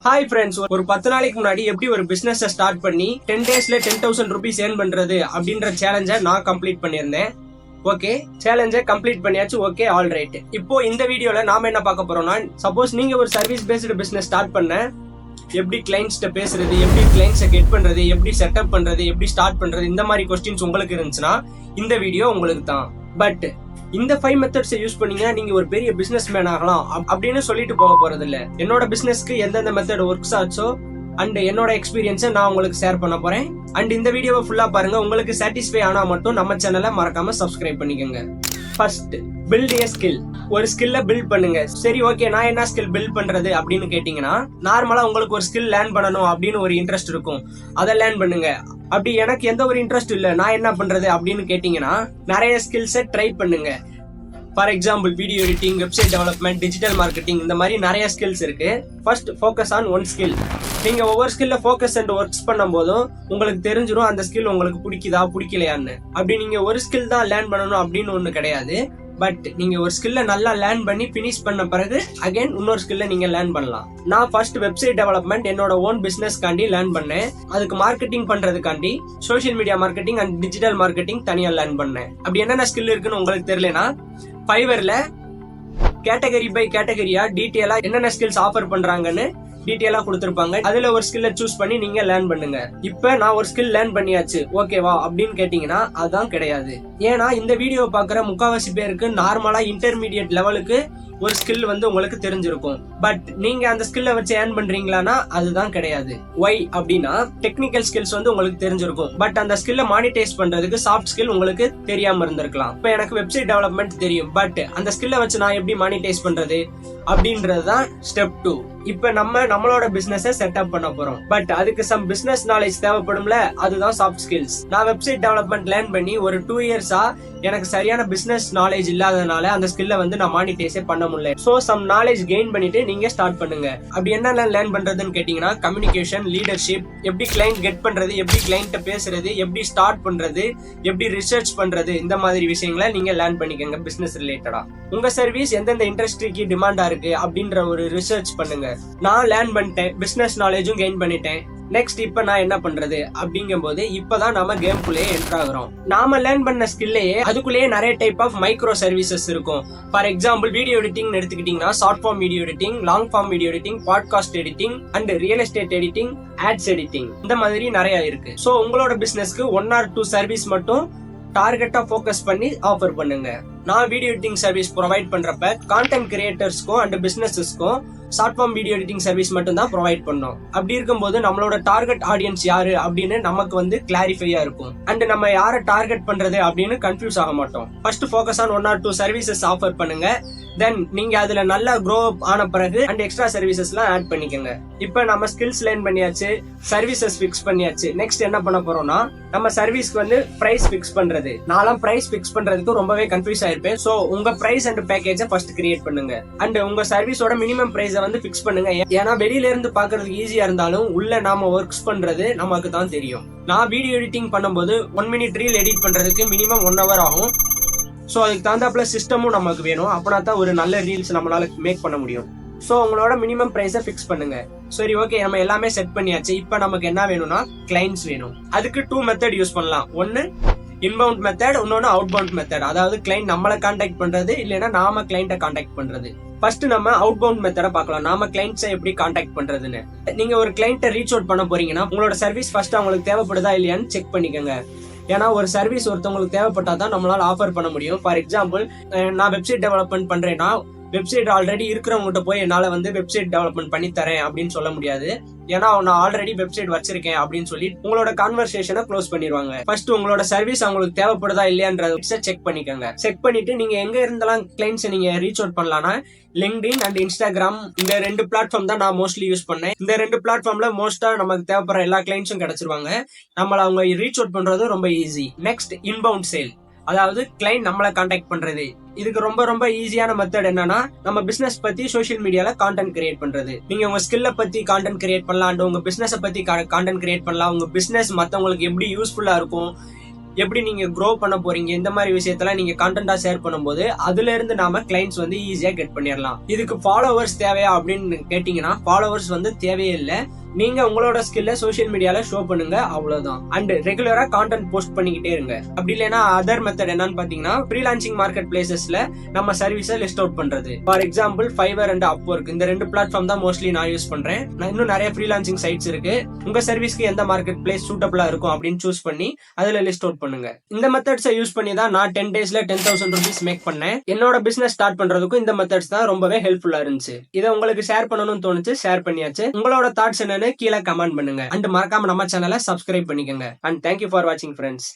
Hi friends, ஒரு 10 நாளைக்கு முன்னாடி எப்படி ஒரு பிசினஸ் ஸ்டார்ட் பண்ணி 10 டேஸ்ல 10,000 rupees ஏர்ன் பண்றது அப்படின்ற சேலஞ்சை நான் கம்ப்ளீட் பண்ணியிருந்தேன். ஓகே, சேலஞ்சை கம்ப்ளீட் பண்ணியாச்சு. Okay, all right. இப்போ இந்த வீடியோல நாம என்ன பார்க்க போறோம்னா, சப்போஸ் நீங்க ஒரு சர்வீஸ் பேஸ்டு பிசினஸ் ஸ்டார்ட் பண்ண எப்படி கிளைண்ட்ஸ்ட பேசுறது, எப்படி கிளைண்ட்ஸை கெட் பண்றது, எப்படி செட்டப் பண்றது, எப்படி ஸ்டார்ட் பண்றது, இந்த மாதிரி கொஸ்டின்ஸ் உங்களுக்கு இருந்துச்சுன்னா இந்த வீடியோ உங்களுக்கு தான். பட் இந்த 5 மெத்தட்ஸ் யூஸ் பண்ணீங்கன்னா நீங்க ஒரு பெரிய பிசினஸ் மேன் ஆகலாம் அப்படின்னு சொல்லிட்டு போக போறது இல்ல. என்னோட பிசினஸ்க்கு எந்தெந்த மெத்தட் ஒர்க்ஸ் ஆச்சோ அண்ட் என்னோட எக்ஸ்பீரியன்ஸை நான் உங்களுக்கு ஷேர் பண்ண போறேன். அண்ட் இந்த வீடியோவை ஃபுல்லா பாருங்க. உங்களுக்கு சாட்டிஸ்ஃபை ஆனா மட்டும் நம்ம சேனலை மறக்காம சப்ஸ்கிரைப் பண்ணிக்கோங்க. First, build a skill. ஒரு ஸ்கில்ல பில்ட் பண்ணுங்க. சரி, ஓகே, நான் என்ன ஸ்கில் பில்ட் பண்றது அப்படின்னு கேட்டீங்கன்னா, நார்மலா உங்களுக்கு ஒரு ஸ்கில் லேர்ன் பண்ணணும் அப்படின்னு ஒரு இன்ட்ரெஸ்ட் இருக்கும், அதை லேர்ன் பண்ணுங்க. அப்படி எனக்கு எந்த ஒரு இன்ட்ரெஸ்ட் இல்ல, நான் என்ன பண்றது அப்படின்னு கேட்டீங்கன்னா, நிறைய ஸ்கில்ஸை ட்ரை பண்ணுங்க. For example video editing, website development, digital marketing, இந்த மாதிரி நிறைய ஸ்கில்ஸ் இருக்கு. First focus on one skill. நீங்க ஒவ்வொரு ஸ்கில்ல ஃபோக்கஸ் அண்ட் ஒர்க்ஸ் பண்ணும் போதும் உங்களுக்கு தெரிஞ்சிடும் அந்த ஸ்கில் உங்களுக்கு பிடிக்குதா பிடிக்கலையான்னு. அப்படி நீங்க ஒரு ஸ்கில் தான் லேர்ன் பண்ணணும் அப்படின்னு ஒண்ணு கிடையாது. பட் நீங்க ஒரு ஸ்கில்ல நல்லா லேர்ன் பண்ணி பினிஷ் பண்ண பிறகு அகைன் இன்னொரு ஸ்கில்ல நீங்க லேர்ன் பண்ணலாம். நான் ஃபர்ஸ்ட் வெப்சைட் டெவலப்மெண்ட் என்னோட ஓன் பிசினஸ் காண்டி லேர்ன் பண்ணேன். அதுக்கு மார்க்கெட்டிங் பண்றதுக்காண்டி social media marketing and digital marketing தனியா லேர்ன் பண்ணேன். அப்படி என்னென்ன ஸ்கில் இருக்குன்னு உங்களுக்கு தெரியலனா, ஃபைவர்ல கேட்டகரி பை கேட்டகரியா டீடைலா என்னென்ன ஸ்கில்ஸ் ஆஃபர் பண்றாங்கன்னு டீடைலா கொடுத்திருப்பாங்க. அதுல ஒரு ஸ்கில்ல சூஸ் பண்ணி நீங்க லேர்ன் பண்ணுங்க. இப்ப நான் ஒரு ஸ்கில் லேர்ன் பண்ணியாச்சு, ஓகேவா அப்படின்னு கேட்டீங்கன்னா அதுதான் கிடையாது. ஏன்னா இந்த வீடியோ பாக்குற முக்காவாசி பேருக்கு நார்மலா இன்டர்மீடியட் லெவலுக்கு ஒரு ஸ்கில் உங்களுக்கு தெரிஞ்சிருக்கும். பட் நீங்க அந்த ஸ்கில்ல வச்சு ஏர்ன் பண்றீங்களானா அதுதான் கிடையாது. ஒய் அப்படின்னா, டெக்னிக்கல் ஸ்கில்ஸ் உங்களுக்கு தெரிஞ்சிருக்கும், பட் அந்த ஸ்கில்ல மானிட்டைஸ் பண்றதுக்கு சாஃப்ட் ஸ்கில் உங்களுக்கு தெரியாம இருந்திருக்கலாம். இப்ப எனக்கு வெப்சைட் டெவலப்மெண்ட் தெரியும், பட் அந்த ஸ்கில்ல வச்சு நான் எப்படி மானிட்டைஸ் பண்றது அப்படின்றதுதான் ஸ்டெப் 2. இப்ப நம்மளோட பிசினஸ் செட்டப் பண்ண போறோம். பட் அதுக்கு சம் பிசினஸ் நாலேஜ் தேவைப்படும்ல, அதுதான் சாஃப்ட் ஸ்கில்ஸ். நான் வெப்சைட் டெவலப்மெண்ட் லேர்ன் பண்ணி ஒரு 2 இயர்ஸா எனக்கு சரியான பிசினஸ் நாலேஜ் இல்லாதனால அந்த ஸ்கில்ல நான் மானிட்டைஸே பண்ண முடியல. சோ சம் நாலேஜ் கெயின் பண்ணிட்டு நீங்க ஸ்டார்ட் பண்ணுங்க. அப்படி என்ன லேர்ன் பண்றதுன்னு கேட்டீங்கன்னா, கம்யூனிகேஷன், லீடர்ஷிப், எப்படி கிளைண்ட் கெட் பண்றது, எப்படி கிளைண்ட் பேசுறது, எப்படி ஸ்டார்ட் பண்றது, எப்படி ரிசர்ச் பண்றது, இந்த மாதிரி விஷயங்களை நீங்க லேர்ன் பண்ணிக்கங்க. பிசினஸ் ரிலேட்டடா உங்க சர்வீஸ் எந்தெந்த இண்டஸ்ட்ரிக்கு டிமாண்டா இருக்கு அப்படின்ற ஒரு ரிசர்ச் பண்ணுங்க. நான் லேர்ன் பண்ணிட்டேன், பிசினஸ் நாலேஜும் கெயின் பண்ணிட்டேன். நெக்ஸ்ட் இப்ப நான் என்ன பண்றது அப்படிங்கும் போது இப்பதான் நாம கேம்குள்ளேயே என்டர் ஆகுறோம். நாம லேர்ன் பண்ண ஸ்கில்லையே அதுக்குள்ளேயே நிறைய டைப் ஆஃப் மைக்ரோ சர்வீசஸ் இருக்கும். ஃபார் எக்ஸாம்பிள் வீடியோ எடிட்டிங் எடுத்துக்கிட்டீங்கன்னா, short form video editing, long form video editing, podcast editing and real estate editing, ads editing, இந்த மாதிரி நிறைய இருக்கு. சோ உங்களோட பிசினஸ்க்கு 1 or 2 சர்வீஸ் மட்டும் டார்கெட்டா ஃபோக்கஸ் பண்ணி ஆஃபர் பண்ணுங்க. நான் வீடியோ எடிட்டிங் சர்வீஸ் ப்ரொவைட் பண்றப்ப கான்டென்ட் கிரியேட்டர்ஸ்க்கும் அண்ட் பிசினஸஸ்க்கும் short form video editing service மட்டும் தான் ப்ரொவைட் பண்ணோம். அப்படி இருக்கும்போது நம்மளோட டார்கெட் ஆடியன்ஸ் யாரு அப்படின்னு நமக்கு கிளாரிஃபையா இருக்கும். அண்ட் நம்ம யாரை டார்கெட் பண்றது அப்படின்னு கன்ஃபியூஸ் ஆக மாட்டோம். First focus on 1 or 2 services offer பண்ணுங்க. தென் நீங்க அதுல நல்லா க்ரோ அப் ஆன பிறகு அண்ட் எக்ஸ்ட்ரா சர்வீசஸ் எல்லாம் ஆட் பண்ணிக்கோங்க. இப்ப நம்ம ஸ்கில்ஸ் லேர்ன் பண்ணியாச்சு, சர்வீசஸ் ஃபிக்ஸ் பண்ணியாச்சு. நெக்ஸ்ட் என்ன பண்ண போறோம்னா, நம்ம சர்வீஸ்க்கு பிரைஸ் ஃபிக்ஸ் பண்றது. நான்லாம் பிரைஸ் ஃபிக்ஸ் பண்றதுக்கு ரொம்பவே கன்ஃபியூஸ் ஆயிருப்பேன். சோ உங்க பிரைஸ் அண்ட் பேக்கேஜை ஃபர்ஸ்ட் கிரியேட் பண்ணுங்க. அண்ட் உங்க சர்வீஸோட மினிமம் பிரைஸை ஃபிக்ஸ் பண்ணுங்க. ஏன்னா வெளியில இருந்து பாக்குறதுக்கு ஈஸியா இருந்தாலும் உள்ள நாம ஒர்க்ஸ் பண்றது நமக்கு தான் தெரியும். நான் வீடியோ எடிட்டிங் பண்ணும்போது 1 minute ரீல் எடிட் பண்றதுக்கு மினிமம் 1 hour ஆகும். சோ அதுக்கு தகுந்தாப்புல சிஸ்டமும் நமக்கு வேணும். அப்படின்னா தான் ஒரு நல்ல ரீல்ஸ் நம்மளால மேக் பண்ண முடியும். சோ உங்களோட மினிமம் பிரைஸை ஃபிக்ஸ் பண்ணுங்க. சரி, ஓகே, நம்ம எல்லாமே செட் பண்ணியாச்சு. இப்ப நமக்கு என்ன வேணும்னா கிளைண்ட்ஸ் வேணும். அதுக்கு 2 மெத்தட் யூஸ் பண்ணலாம். ஒன்னு இன்பவுண்ட் மெத்தட், இன்னொன்னு அவுட்பவுண்ட் மெத்தட். அதாவது கிளைண்ட் நம்மளை கான்டாக்ட் பண்றது, இல்லைன்னா நாம கிளைண்ட்டை கான்டாக்ட் பண்றது. ஃபர்ஸ்ட் நம்ம அவுட்பவுண்ட் மெத்தட பார்க்கலாம். நாம கிளைண்ட்ஸை எப்படி கான்டாக்ட் பண்றதுன்னு. நீங்க ஒரு கிளைண்ட்டை ரீச் அவுட் பண்ண போறீங்கன்னா உங்களோட சர்வீஸ் ஃபர்ஸ்ட் அவங்களுக்கு தேவைப்படுதா இல்லையான்னு செக் பண்ணிக்கோங்க. ஏன்னா ஒரு சர்வீஸ் ஒருத்தவங்களுக்கு தேவைப்பட்டாதான் நம்மளால ஆஃபர் பண்ண முடியும். ஃபார் எக்ஸாம்பிள், நான் வெப்சைட் டெவலப்மெண்ட் பண்றேன்னா வெப்சைட் ஆல்ரெடி இருக்கிறவங்ககிட்ட போய் என்னால வெப்சைட் டெவலப்மெண்ட் பண்ணி தரேன் அப்படின்னு சொல்ல முடியாது. ஏன்னா நான் ஆல்ரெடி வெப்சைட் வச்சிருக்கேன் அப்படின்னு சொல்லி உங்களோட கான்வர்சேஷனை க்ளோஸ் பண்ணிடுவாங்க. ஃபர்ஸ்ட் உங்களோட சர்வீஸ் அவங்களுக்கு தேவைப்படுதா இல்லையான்றத செக் பண்ணிக்கோங்க. செக் பண்ணிட்டு நீங்க எங்க இருந்தாலும் கிளைண்ட்ஸை நீங்க ரீச் அவுட் பண்ணலாம்னா லிங்க்டின் அண்ட் இன்ஸ்டாகிராம், இந்த 2 பிளாட்ஃபார்ம் தான் நான் மோஸ்ட்லி யூஸ் பண்ணேன். இந்த 2 பிளாட்ஃபார்ம்ல மோஸ்டா நமக்கு தேவைப்படுற எல்லா கிளைண்ட்ஸும் கிடைச்சிருவாங்க. நம்மள அவங்க ரீச் அவுட் பண்றது ரொம்ப ஈஸி. நெக்ஸ்ட் இன்பவுண்ட் சேல், அதாவது கிளைண்ட் நம்மளை கான்டாக்ட் பண்றது. இதுக்கு ரொம்ப ரொம்ப ஈஸியான மெத்தட் என்னன்னா, நம்ம பிசினஸ் பத்தி சோஷியல் மீடியால கான்டென்ட் கிரியேட் பண்றது. நீங்க உங்க ஸ்கில்ல பத்தி கான்டென்ட் கிரியேட் பண்ணலாம், உங்க பிசினஸ் பத்தி கான்டென்ட் கிரியேட் பண்ணலாம். உங்க பிசினஸ் மத்தவங்களுக்கு எப்படி யூஸ்ஃபுல்லா இருக்கும், எப்படி நீங்க க்ரோ பண்ண போறீங்க, இந்த மாதிரி விஷயத்தெல்லாம் நீங்க கான்டென்ட்டா ஷேர் பண்ணும்போது அதுல இருந்து நாம கிளைண்ட்ஸ் வந்து ஈஸியா கெட் பண்ணிடலாம். இதுக்கு ஃபாலோவர்ஸ் தேவையா அப்படின்னு கேட்டீங்கன்னா ஃபாலோவர்ஸ் வந்து தேவையே இல்லை. நீங்க உங்களோட ஸ்கில்ல சோசியல் மீடியால ஷோ பண்ணுங்க, அவ்வளவுதான். அண்ட் ரெகுலரா கான்டென்ட் போஸ்ட் பண்ணிக்கிட்டே இருங்க. அப்படி இல்லைன்னா அதர் மெத்தட் என்னன்னு பாத்தீங்கன்னா ஃப்ரீலான்சிங் மார்க்கெட் பிளேசஸ்ல நம்ம சர்வீஸை லிஸ்ட் அவுட் பண்றது. For example Fiverr and Upwork, இந்த 2 பிளாட்ஃபார்ம் தான் மோஸ்ட்லி நான் யூஸ் பண்றேன். நான் இன்னும் நிறைய ஃப்ரீலான்சிங் சைட்ஸ் இருக்கு. உங்க சர்வீஸ்க்கு எந்த மார்க்கெட் பிளேஸ் சூட்டபிளா இருக்கும் அப்படின்னு சூஸ் பண்ணி அதுல லிஸ்ட் அவுட் பண்ணுங்க. இந்த மெத்தட்ஸை யூஸ் பண்ணி தான் நான் 10 daysல 10,000 rupees மேக் பண்ணேன். என்னோட பிசினஸ் ஸ்டார்ட் பண்றதுக்கும் இந்த மெத்தட்ஸ் தான் ரொம்பவே ஹெல்ப்ஃபுல்லா இருந்துச்சு. இதை உங்களுக்கு ஷேர் பண்ணணும்னு தோணுச்சு, ஷேர் பண்ணியாச்சு. உங்களோட தாட்ஸ் என்னன்னு கீழே கமெண்ட் பண்ணுங்க. அண்ட் மறக்காம நம்ம சேனலை சப்ஸ்கிரைப் பண்ணிக்கோங்க. அண்ட் தேங்க்யூ ஃபார் வாட்சிங் ஃப்ரெண்ட்ஸ்.